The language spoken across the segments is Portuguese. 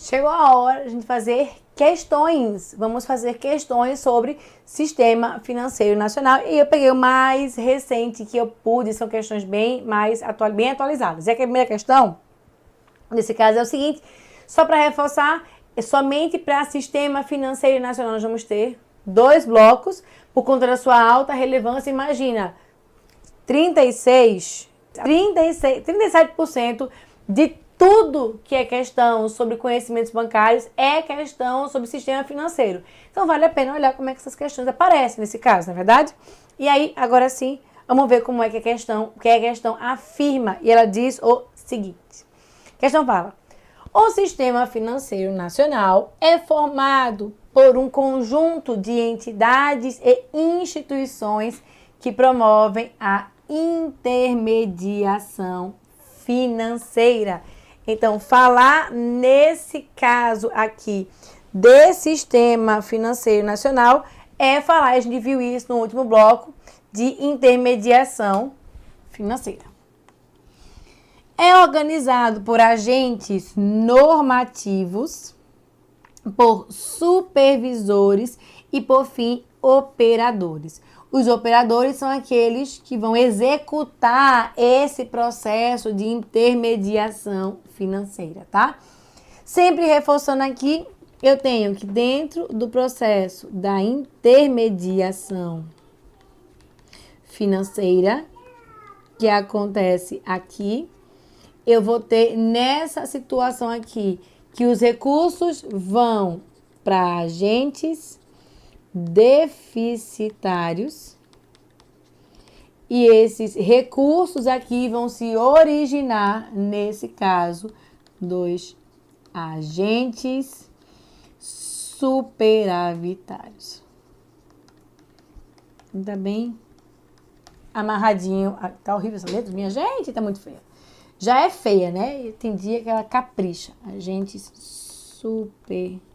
Chegou a hora de a gente fazer questões. Vamos fazer questões sobre Sistema Financeiro Nacional. E eu peguei o mais recente que eu pude, são questões bem atualizadas. E a primeira questão, nesse caso, é o seguinte, só para reforçar, somente para Sistema Financeiro Nacional nós vamos ter 2 blocos, por conta da sua alta relevância. Imagina, 37% de tudo que é questão sobre conhecimentos bancários é questão sobre sistema financeiro. Então vale a pena olhar como é que essas questões aparecem nesse caso, não é verdade? E aí, agora sim, vamos ver como é que a questão afirma. E ela diz o seguinte. A questão fala: o Sistema Financeiro Nacional é formado por um conjunto de entidades e instituições que promovem a intermediação financeira. Então, falar nesse caso aqui de Sistema Financeiro Nacional é falar, a gente viu isso no último bloco, de intermediação financeira. É organizado por agentes normativos, por supervisores e, por fim, operadores. Os operadores são aqueles que vão executar esse processo de intermediação financeira, tá? Sempre reforçando aqui, eu tenho que dentro do processo da intermediação financeira, que acontece aqui, eu vou ter nessa situação aqui que os recursos vão para agentes deficitários e esses recursos aqui vão se originar, nesse caso, dos agentes superavitários. Tá bem amarradinho. Tá horrível essa letra, minha gente, tá muito feia. Já é feia, né? Tem dia que ela capricha. Agentes superavitários.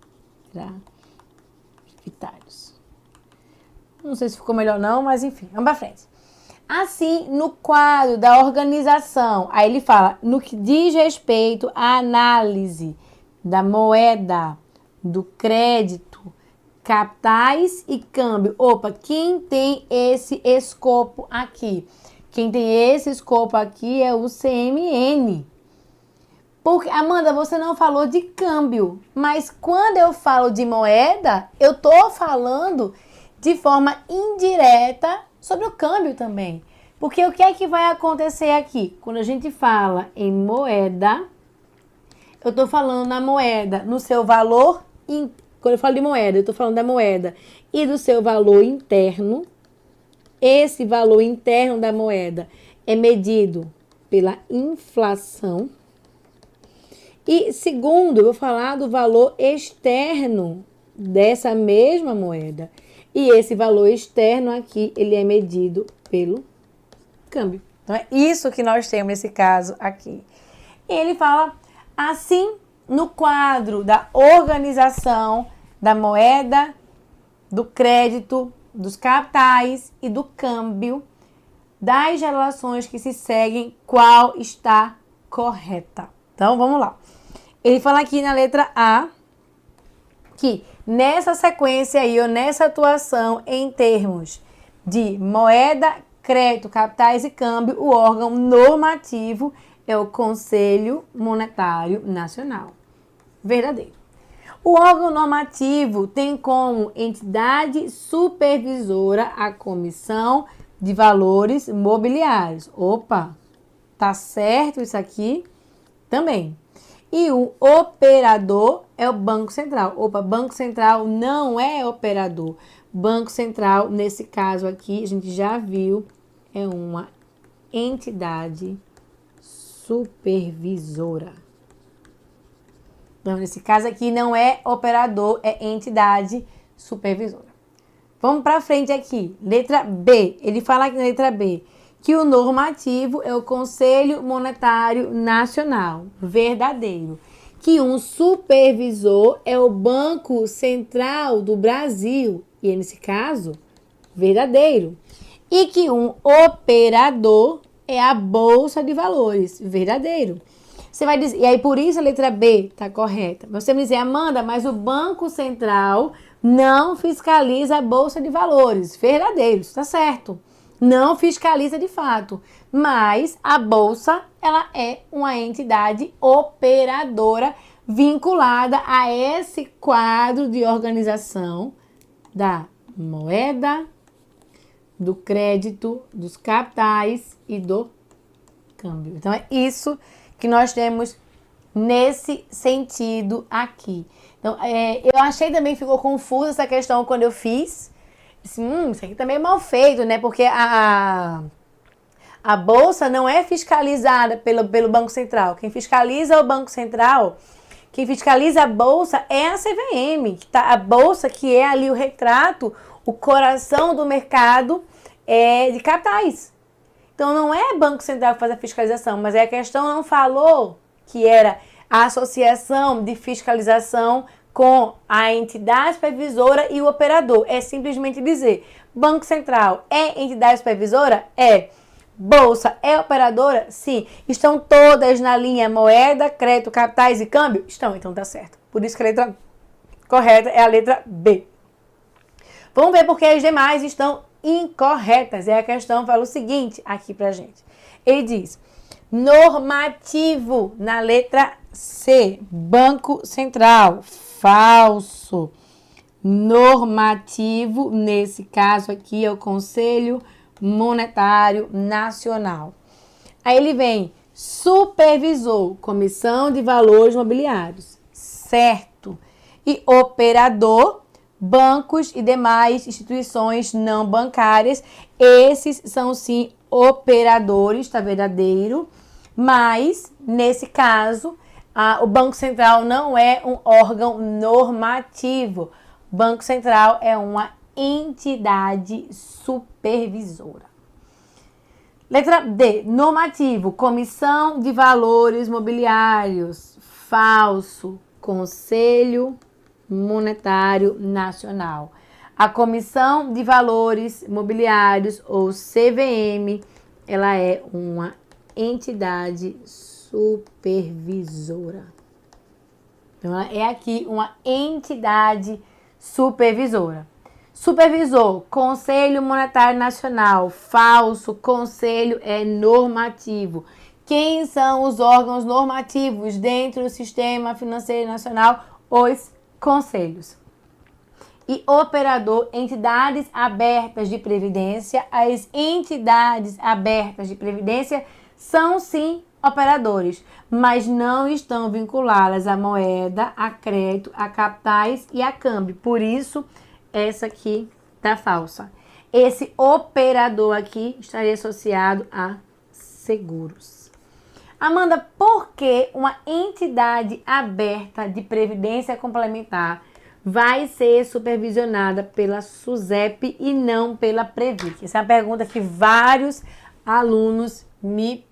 Não sei se ficou melhor não, mas enfim, vamos pra frente. Assim, no quadro da organização, aí ele fala, no que diz respeito à análise da moeda, do crédito, capitais e câmbio. Opa, quem tem esse escopo aqui? Quem tem esse escopo aqui é o CMN. Porque, Amanda, você não falou de câmbio, mas quando eu falo de moeda, eu tô falando de forma indireta sobre o câmbio também. Porque o que é que vai acontecer aqui? Quando a gente fala em moeda, eu tô falando na moeda, no seu valor. Quando eu falo de moeda, eu tô falando da moeda e do seu valor interno. Esse valor interno da moeda é medido pela inflação. E segundo, eu vou falar do valor externo dessa mesma moeda. E esse valor externo aqui, ele é medido pelo câmbio. Então, é isso que nós temos nesse caso aqui. Ele fala assim, no quadro da organização da moeda, do crédito, dos capitais e do câmbio, das relações que se seguem, qual está correta. Então, vamos lá. Ele fala aqui na letra A que nessa sequência aí, ou nessa atuação em termos de moeda, crédito, capitais e câmbio, o órgão normativo é o Conselho Monetário Nacional. Verdadeiro. O órgão normativo tem como entidade supervisora a Comissão de Valores Mobiliários. Opa, tá certo isso aqui? Também. E o operador é o Banco Central. Opa, Banco Central não é operador. Banco Central, nesse caso aqui, a gente já viu, é uma entidade supervisora. Então, nesse caso aqui, não é operador, é entidade supervisora. Vamos para frente aqui. Letra B. Ele fala aqui na letra B que o normativo é o Conselho Monetário Nacional. Verdadeiro. Que um supervisor é o Banco Central do Brasil. E nesse caso, verdadeiro. E que um operador é a Bolsa de Valores. Verdadeiro. Você vai dizer, e aí por isso a letra B está correta. Você vai dizer, Amanda, mas o Banco Central não fiscaliza a Bolsa de Valores. Verdadeiro, está certo. Não fiscaliza de fato. Mas a Bolsa, ela é uma entidade operadora vinculada a esse quadro de organização da moeda, do crédito, dos capitais e do câmbio. Então, é isso que nós temos nesse sentido aqui. Então, eu achei também, ficou confusa essa questão quando eu fiz. Disse, isso aqui também é mal feito, né? Porque a Bolsa não é fiscalizada pelo Banco Central. Quem fiscaliza o Banco Central, quem fiscaliza a Bolsa é a CVM. A Bolsa que é ali o retrato, o coração do mercado de capitais. Então, não é Banco Central que faz a fiscalização, mas a questão não falou que era a associação de fiscalização com a entidade supervisora e o operador. É simplesmente dizer, Banco Central é entidade supervisora? É. Bolsa é operadora? Sim. Estão todas na linha moeda, crédito, capitais e câmbio? Estão, então tá certo. Por isso que a letra correta é a letra B. Vamos ver porque as demais estão incorretas. E a questão fala o seguinte aqui pra gente. Ele diz, normativo na letra C, Banco Central, falso. Normativo, nesse caso aqui, é o Conselho Monetário Nacional. Aí ele vem, supervisor, Comissão de Valores Mobiliários, certo. E operador, bancos e demais instituições não bancárias. Esses são sim operadores, tá verdadeiro. Mas, nesse caso, o Banco Central não é um órgão normativo. O Banco Central é uma entidade supervisora. Letra D, normativo, Comissão de Valores Mobiliários, falso, Conselho Monetário Nacional. A Comissão de Valores Mobiliários, ou CVM, ela é uma entidade supervisora. Então, ela é aqui uma entidade supervisora. Supervisor, Conselho Monetário Nacional, falso, conselho é normativo. Quem são os órgãos normativos dentro do Sistema Financeiro Nacional? Os conselhos. E operador, entidades abertas de previdência. As entidades abertas de previdência são sim operadores, mas não estão vinculadas à moeda, a crédito, a capitais e a câmbio. Por isso, essa aqui tá falsa. Esse operador aqui estaria associado a seguros. Amanda, por que uma entidade aberta de previdência complementar vai ser supervisionada pela SUSEP e não pela Previc? Essa é uma pergunta que vários alunos me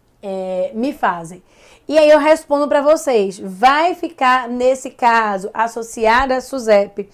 fazem. E aí eu respondo para vocês. Vai ficar, nesse caso, associada à SUSEP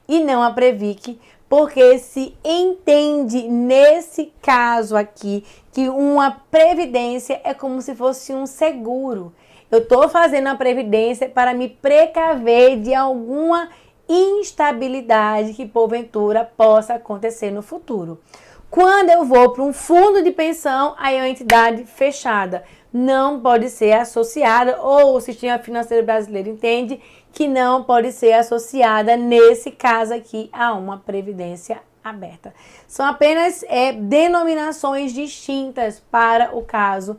e não à Previc, porque se entende, nesse caso aqui, que uma previdência é como se fosse um seguro. Eu estou fazendo a previdência para me precaver de alguma instabilidade que porventura possa acontecer no futuro. Quando eu vou para um fundo de pensão, aí é uma entidade fechada. Não pode ser associada, ou o sistema financeiro brasileiro entende que não pode ser associada, nesse caso aqui, a uma previdência aberta. São apenas denominações distintas para o caso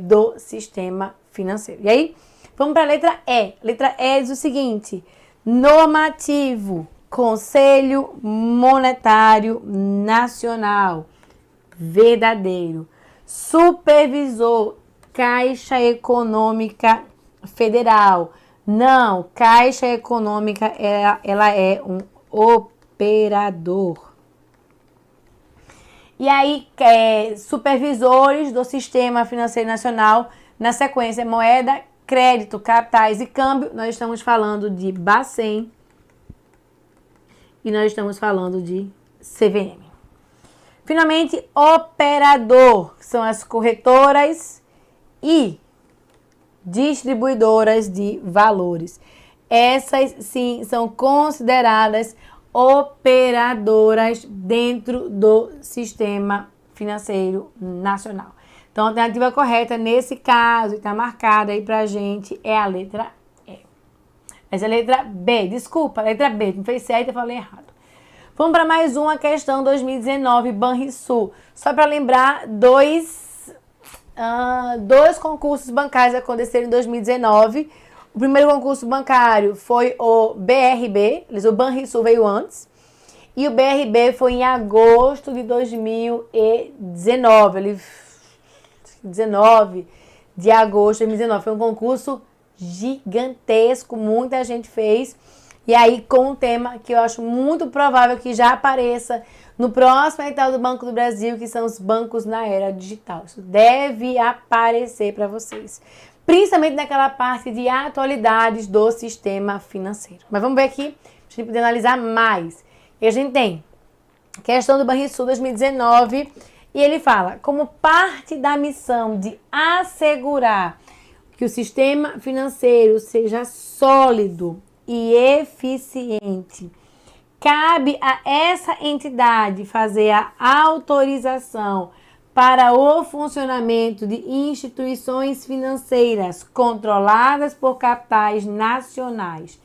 do sistema financeiro. E aí, vamos para a letra E. Letra E diz o seguinte, normativo, Conselho Monetário Nacional, verdadeiro. Supervisor, Caixa Econômica Federal. Não, Caixa Econômica, ela é um operador. E aí, supervisores do Sistema Financeiro Nacional, na sequência, moeda, crédito, capitais e câmbio. Nós estamos falando de Bacen e nós estamos falando de CVM. Finalmente, operador, que são as corretoras e distribuidoras de valores. Essas, sim, são consideradas operadoras dentro do sistema financeiro nacional. Então, a alternativa correta nesse caso, que está marcada aí pra gente, é a letra E. Essa é a letra B, desculpa, a letra B, não fez certo, eu falei errado. Vamos para mais uma questão 2019, Banrisul. Só para lembrar, dois concursos bancários aconteceram em 2019. O primeiro concurso bancário foi o BRB, o Banrisul veio antes. E o BRB foi em agosto de 2019. 19 de agosto de 2019. Foi um concurso gigantesco, muita gente fez. E aí com um tema que eu acho muito provável que já apareça no próximo edital do Banco do Brasil, que são os bancos na era digital. Isso deve aparecer para vocês. Principalmente naquela parte de atualidades do sistema financeiro. Mas vamos ver aqui, para a gente poder analisar mais. E a gente tem a questão do Banrisul 2019, e ele fala, como parte da missão de assegurar que o sistema financeiro seja sólido e eficiente, cabe a essa entidade fazer a autorização para o funcionamento de instituições financeiras controladas por capitais nacionais.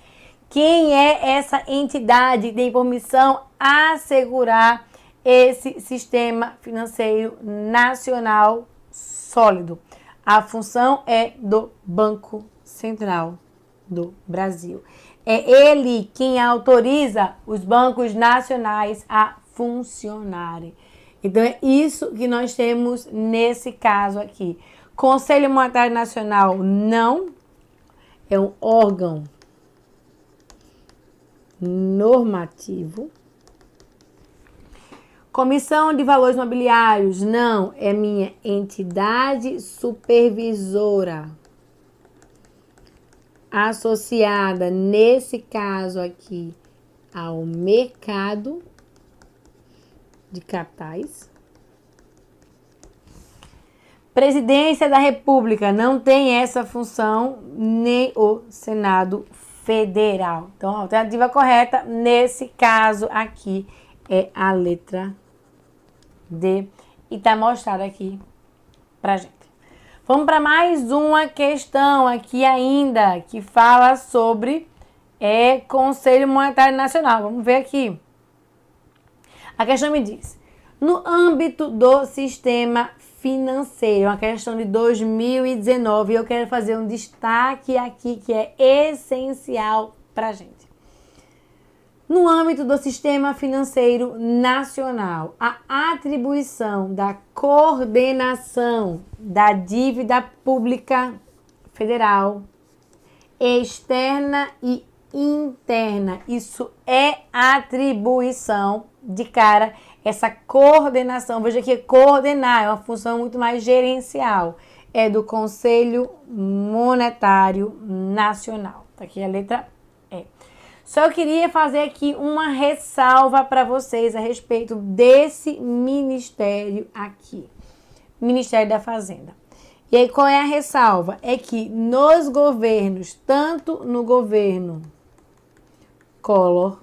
Quem é essa entidade que tem por missão assegurar esse sistema financeiro nacional sólido? A função é do Banco Central do Brasil. É ele quem autoriza os bancos nacionais a funcionarem. Então, é isso que nós temos nesse caso aqui. Conselho Monetário Nacional não é um órgão normativo. Comissão de Valores Mobiliários não é minha entidade supervisora associada, nesse caso aqui, ao mercado de capitais. Presidência da República não tem essa função, nem o Senado Federal. Então, a alternativa correta nesse caso aqui é a letra D, e está mostrado aqui pra gente. Vamos para mais uma questão aqui ainda, que fala sobre Conselho Monetário Nacional. Vamos ver aqui. A questão me diz, no âmbito do sistema financeiro, uma questão de 2019, eu quero fazer um destaque aqui que é essencial para a gente. No âmbito do sistema financeiro nacional, a atribuição da coordenação da dívida pública federal, externa e interna, isso é atribuição de cara, essa coordenação, veja que coordenar é uma função muito mais gerencial, é do Conselho Monetário Nacional. Tá aqui a letra E. Só eu queria fazer aqui uma ressalva para vocês a respeito desse ministério aqui, Ministério da Fazenda. E aí qual é a ressalva? É que nos governos, tanto no governo Collor,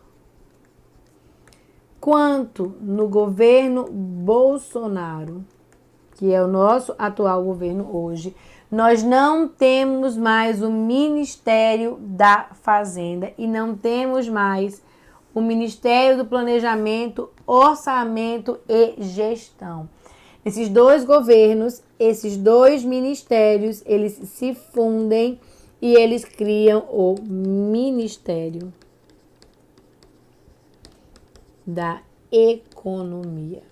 quanto no governo Bolsonaro, que é o nosso atual governo hoje, nós não temos mais o Ministério da Fazenda e não temos mais o Ministério do Planejamento, Orçamento e Gestão. Esses dois governos, esses dois ministérios, eles se fundem e eles criam o Ministério da Economia.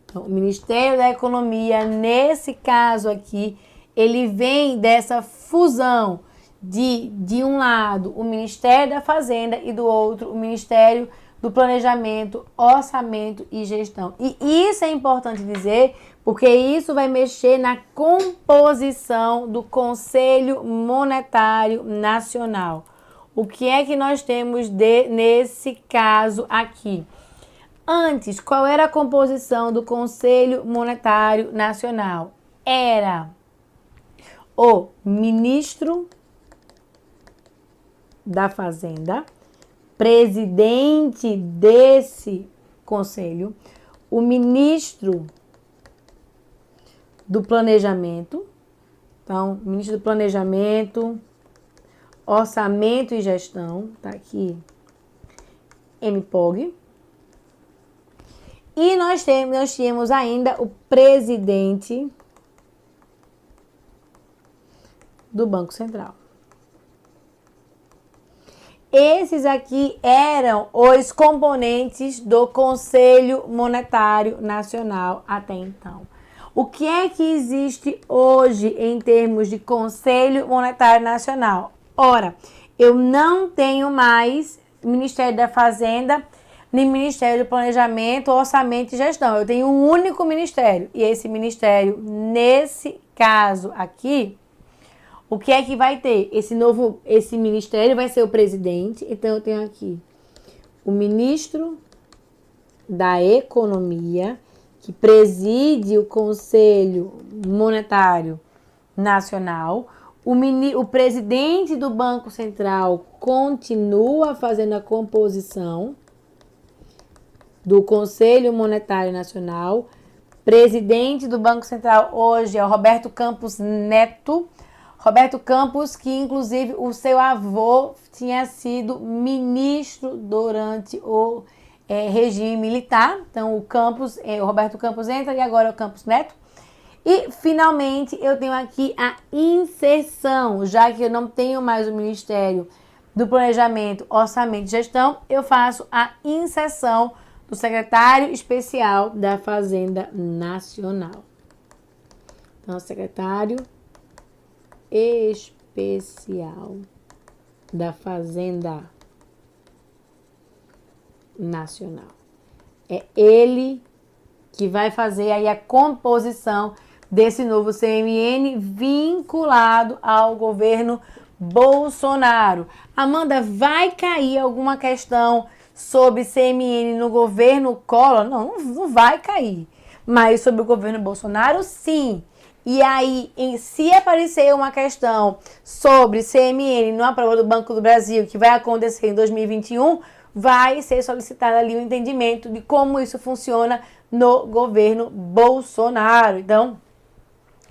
Então, o Ministério da Economia, nesse caso aqui, ele vem dessa fusão de um lado o Ministério da Fazenda e do outro o Ministério do Planejamento, Orçamento e Gestão. E isso é importante dizer, porque isso vai mexer na composição do Conselho Monetário Nacional. O que é que nós temos nesse caso aqui? Antes, qual era a composição do Conselho Monetário Nacional? Era o ministro da Fazenda, presidente desse conselho, o ministro do Planejamento, então, ministro do Planejamento, Orçamento e Gestão, tá aqui, MPOG. E nós tínhamos ainda o presidente do Banco Central. Esses aqui eram os componentes do Conselho Monetário Nacional até então. O que é que existe hoje em termos de Conselho Monetário Nacional? Ora, eu não tenho mais Ministério da Fazenda, nem Ministério do Planejamento, Orçamento e Gestão. Eu tenho um único ministério. E esse ministério, nesse caso aqui, o que é que vai ter? Esse ministério vai ser o presidente. Então, eu tenho aqui o ministro da Economia, que preside o Conselho Monetário Nacional. O presidente do Banco Central continua fazendo a composição do Conselho Monetário Nacional. Presidente do Banco Central hoje é o Roberto Campos Neto. Roberto Campos, que inclusive o seu avô tinha sido ministro durante o regime militar. Então o Roberto Campos entra e agora é o Campos Neto. E finalmente eu tenho aqui a inserção, já que eu não tenho mais o Ministério do Planejamento, Orçamento e Gestão, eu faço a inserção do secretário especial da Fazenda Nacional. Então, secretário especial da Fazenda Nacional. É ele que vai fazer aí a composição desse novo CMN vinculado ao governo Bolsonaro. Amanda, vai cair alguma questão sobre CMN no governo Collor? Não vai cair. Mas sobre o governo Bolsonaro, sim. E aí, se aparecer uma questão sobre CMN numa prova do Banco do Brasil, que vai acontecer em 2021, vai ser solicitado ali o entendimento de como isso funciona no governo Bolsonaro. Então,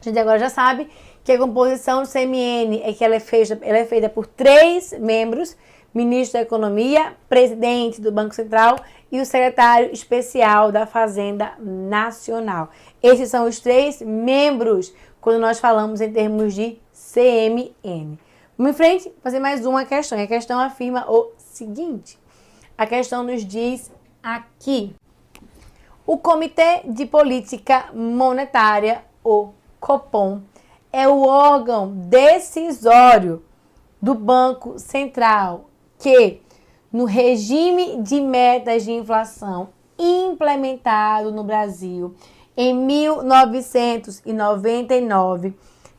a gente agora já sabe que a composição do CMN é que ela é feita por 3 membros: ministro da Economia, presidente do Banco Central e o secretário especial da Fazenda Nacional. Esses são os 3 membros quando nós falamos em termos de CMN. Vamos em frente, fazer mais uma questão. E a questão afirma o seguinte. A questão nos diz aqui: o Comitê de Política Monetária, o Copom, é o órgão decisório do Banco Central que, no regime de metas de inflação implementado no Brasil em 1999,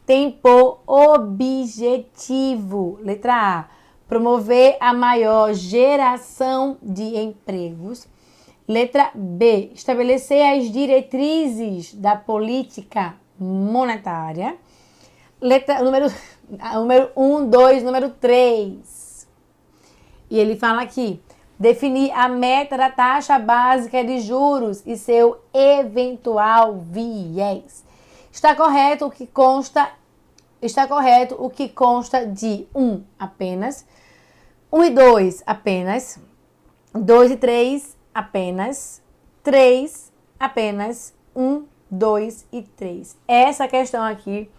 tem por objetivo, letra A, promover a maior geração de empregos. Letra B, estabelecer as diretrizes da política monetária. Número 1, 2, número 3. E ele fala aqui: definir a meta da taxa básica de juros e seu eventual viés. Está correto o que consta de 1 apenas, 1 e 2 apenas, 2 e 3 apenas, 3 apenas, 1, 2 e 3. Essa questão aqui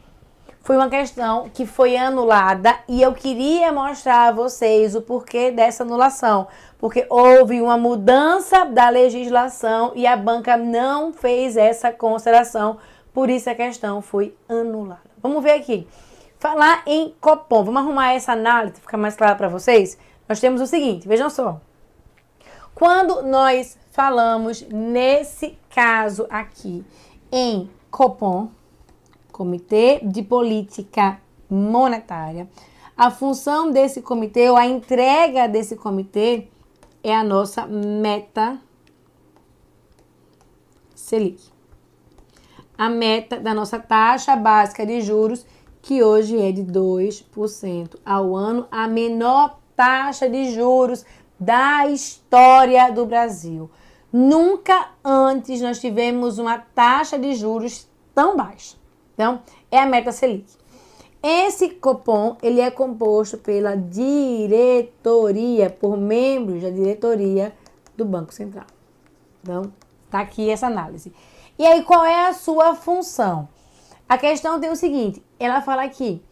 foi uma questão que foi anulada e eu queria mostrar a vocês o porquê dessa anulação. Porque houve uma mudança da legislação e a banca não fez essa consideração, por isso a questão foi anulada. Vamos ver aqui. Falar em Copom. Vamos arrumar essa análise, ficar mais claro para vocês. Nós temos o seguinte, vejam só. Quando nós falamos nesse caso aqui em Copom, Comitê de Política Monetária, a função desse comitê, ou a entrega desse comitê, é a nossa meta Selic. A meta da nossa taxa básica de juros, que hoje é de 2% ao ano, a menor taxa de juros da história do Brasil. Nunca antes nós tivemos uma taxa de juros tão baixa. Então, é a meta Selic. Esse Copom, ele é composto pela diretoria, por membros da diretoria do Banco Central. Então, tá aqui essa análise. E aí, qual é a sua função? A questão tem o seguinte, ela fala aqui,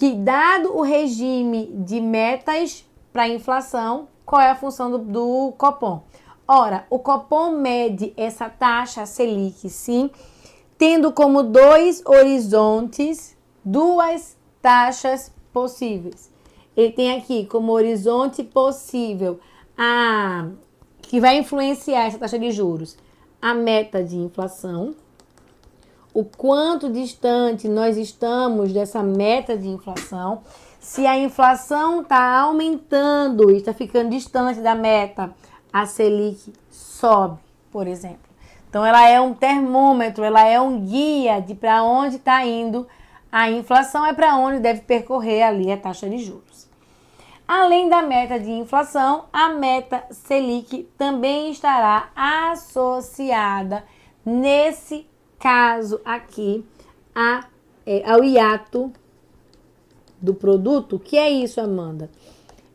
que dado o regime de metas para a inflação, qual é a função do Copom? Ora, o Copom mede essa taxa Selic, sim, tendo como dois horizontes, duas taxas possíveis. Ele tem aqui como horizonte possível que vai influenciar essa taxa de juros, a meta de inflação, o quanto distante nós estamos dessa meta de inflação. Se a inflação está aumentando e está ficando distante da meta, a Selic sobe, por exemplo. Então, ela é um termômetro, ela é um guia de para onde está indo a inflação, é para onde deve percorrer ali a taxa de juros. Além da meta de inflação, a meta Selic também estará associada, nesse caso aqui, ao hiato do produto. O que é isso, Amanda?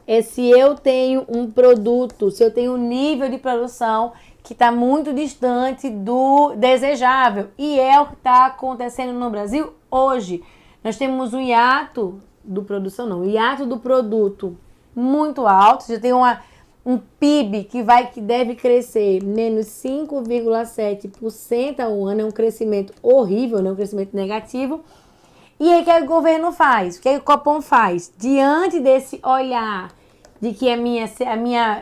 É se eu tenho um produto, se eu tenho um nível de produção que está muito distante do desejável. E é o que está acontecendo no Brasil hoje. Nós temos um hiato o hiato do produto muito alto. Você tem um PIB que deve crescer menos 5,7% ao ano. É um crescimento horrível, né? Um crescimento negativo. E aí, o que o governo faz? O que o Copom faz? Diante desse olhar de que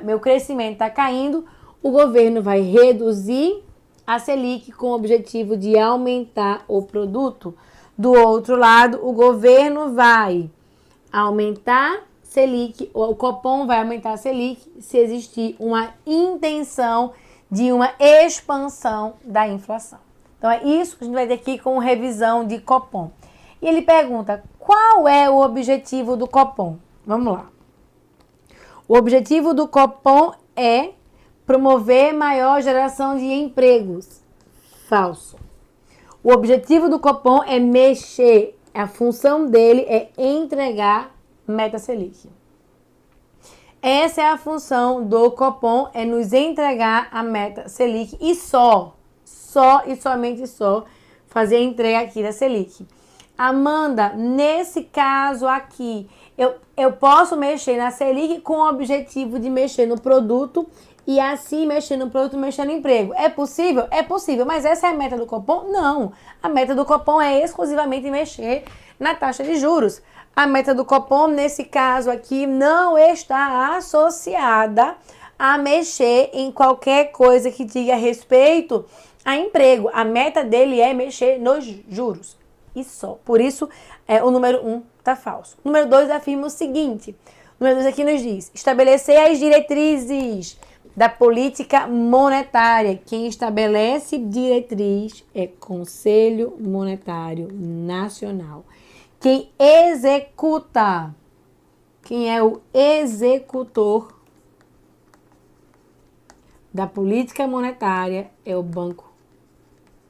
meu crescimento está caindo, o governo vai reduzir a Selic com o objetivo de aumentar o produto. Do outro lado, o governo vai aumentar Selic, o Copom vai aumentar a Selic se existir uma intenção de uma expansão da inflação. Então, é isso que a gente vai ter aqui com revisão de Copom. E ele pergunta, qual é o objetivo do Copom? Vamos lá. O objetivo do Copom é promover maior geração de empregos. Falso. O objetivo do Copom é mexer. A função dele é entregar meta Selic. Essa é a função do Copom, é nos entregar a meta Selic e só e somente só fazer a entrega aqui da Selic. Amanda, nesse caso aqui, eu posso mexer na Selic com o objetivo de mexer no produto e assim mexer no produto, mexer no emprego. É possível? É possível, mas essa é a meta do Copom? Não. A meta do Copom é exclusivamente mexer na taxa de juros. A meta do Copom, nesse caso aqui, não está associada a mexer em qualquer coisa que diga respeito a emprego. A meta dele é mexer nos juros. E só. Por isso, o número 1 está falso. O número 2 afirma o seguinte. O número 2 aqui nos diz, estabelecer as diretrizes da política monetária. Quem estabelece diretriz é Conselho Monetário Nacional. Quem executa, quem é o executor da política monetária é o Banco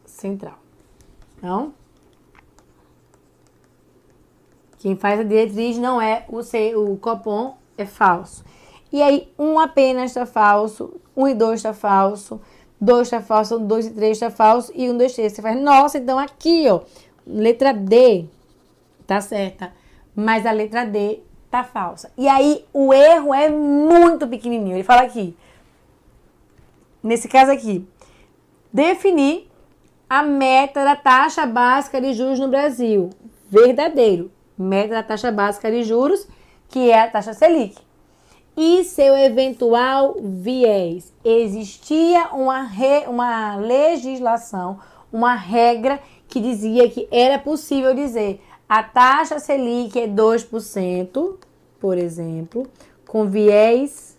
Central. Então, quem faz a diretriz não é o Copom, é falso. E aí, 1 apenas está falso, 1 e 2 está falso, 2 está falso, 2 e 3 está falso, e 1, 2, 3. Você faz, nossa, então aqui, ó, letra D tá certa, mas a letra D tá falsa. E aí, o erro é muito pequenininho. Ele fala aqui, nesse caso aqui, definir a meta da taxa básica de juros no Brasil. Verdadeiro. Meta da taxa básica de juros, que é a taxa Selic. E seu eventual viés. Existia uma legislação, uma regra que dizia que era possível dizer a taxa Selic é 2%, por exemplo, com viés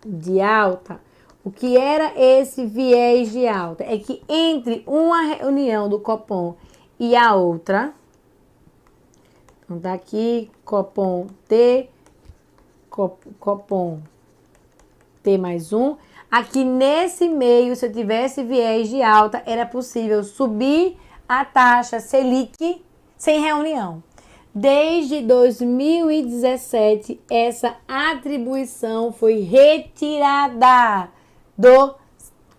de alta. O que era esse viés de alta? É que entre uma reunião do Copom e a outra, Então tá aqui, Copom T, Copom T mais um. Aqui nesse meio, se eu tivesse viés de alta, era possível subir a taxa Selic sem reunião. Desde 2017, essa atribuição foi retirada do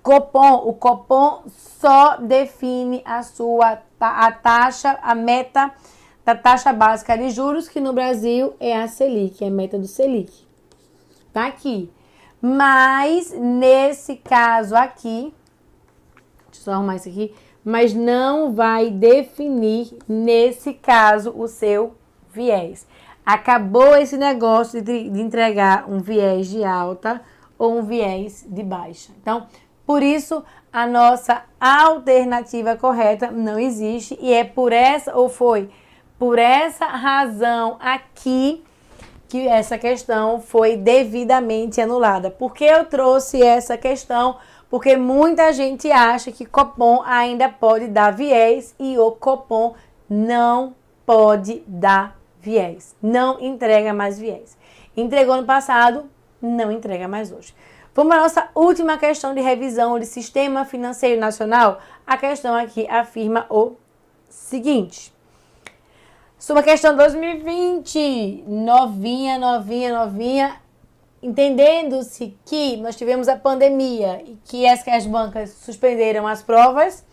Copom. O Copom só define a taxa, a meta da taxa básica de juros, que no Brasil é a Selic, é a meta do Selic. Tá aqui. Mas, nesse caso aqui, deixa eu só arrumar isso aqui, mas não vai definir, nesse caso, o seu viés. Acabou esse negócio de entregar um viés de alta ou um viés de baixa. Então, por isso, a nossa alternativa correta não existe e é por essa, ou foi por essa razão aqui, que essa questão foi devidamente anulada. Por que eu trouxe essa questão? Porque muita gente acha que Copom ainda pode dar viés e o Copom não pode dar viés. Não entrega mais viés. Entregou no passado, não entrega mais hoje. Vamos à nossa última questão de revisão de Sistema Financeiro Nacional. A questão aqui afirma o seguinte. Sobre a questão 2020, novinha, entendendo-se que nós tivemos a pandemia e que as bancas suspenderam as provas,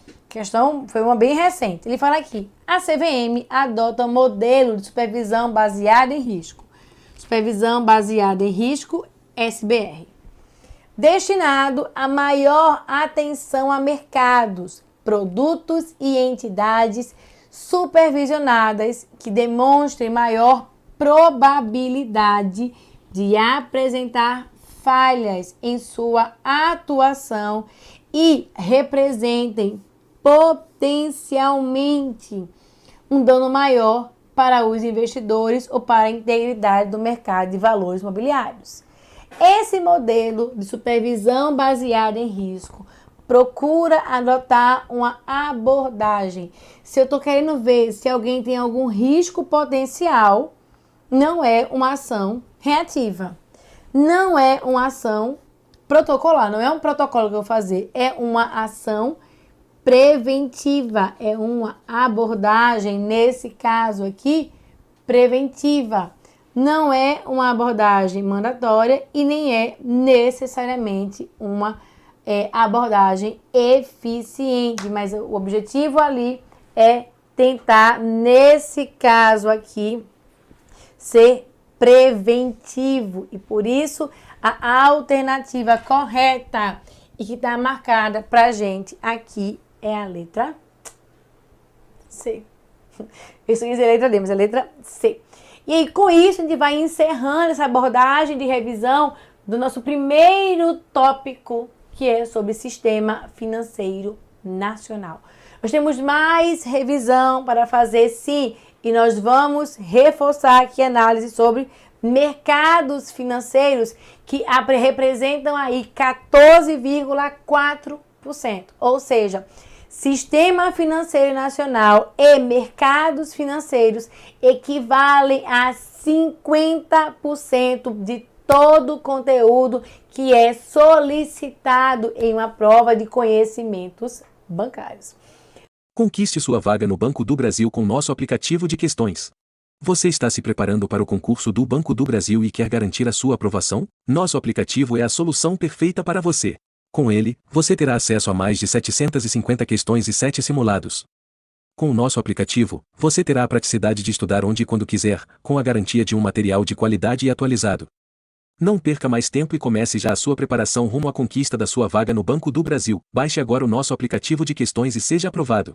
a questão foi uma bem recente. Ele fala aqui, a CVM adota um modelo de supervisão baseada em risco. Supervisão baseada em risco, SBR. Destinado a maior atenção a mercados, produtos e entidades supervisionadas que demonstrem maior probabilidade de apresentar falhas em sua atuação e representem potencialmente um dano maior para os investidores ou para a integridade do mercado de valores imobiliários. Esse modelo de supervisão baseada em risco procura adotar uma abordagem. Se eu estou querendo ver se alguém tem algum risco potencial, não é uma ação reativa. Não é uma ação protocolar. Não é um protocolo que eu vou fazer. É uma ação preventiva. É uma abordagem, nesse caso aqui, preventiva. Não é uma abordagem mandatória e nem é necessariamente uma abordagem eficiente, mas o objetivo ali é tentar, nesse caso aqui, ser preventivo. E por isso, a alternativa correta e que está marcada pra gente aqui é a letra C. Eu só dizer letra D, mas é a letra C. E aí, com isso, a gente vai encerrando essa abordagem de revisão do nosso primeiro tópico, que é sobre Sistema Financeiro Nacional. Nós temos mais revisão para fazer, sim, e nós vamos reforçar aqui a análise sobre mercados financeiros, que representam aí 14,4%. Ou seja, Sistema Financeiro Nacional e mercados financeiros equivalem a 50% de todo o conteúdo que é solicitado em uma prova de conhecimentos bancários. Conquiste sua vaga no Banco do Brasil com nosso aplicativo de questões. Você está se preparando para o concurso do Banco do Brasil e quer garantir a sua aprovação? Nosso aplicativo é a solução perfeita para você. Com ele, você terá acesso a mais de 750 questões e 7 simulados. Com o nosso aplicativo, você terá a praticidade de estudar onde e quando quiser, com a garantia de um material de qualidade e atualizado. Não perca mais tempo e comece já a sua preparação rumo à conquista da sua vaga no Banco do Brasil. Baixe agora o nosso aplicativo de questões e seja aprovado.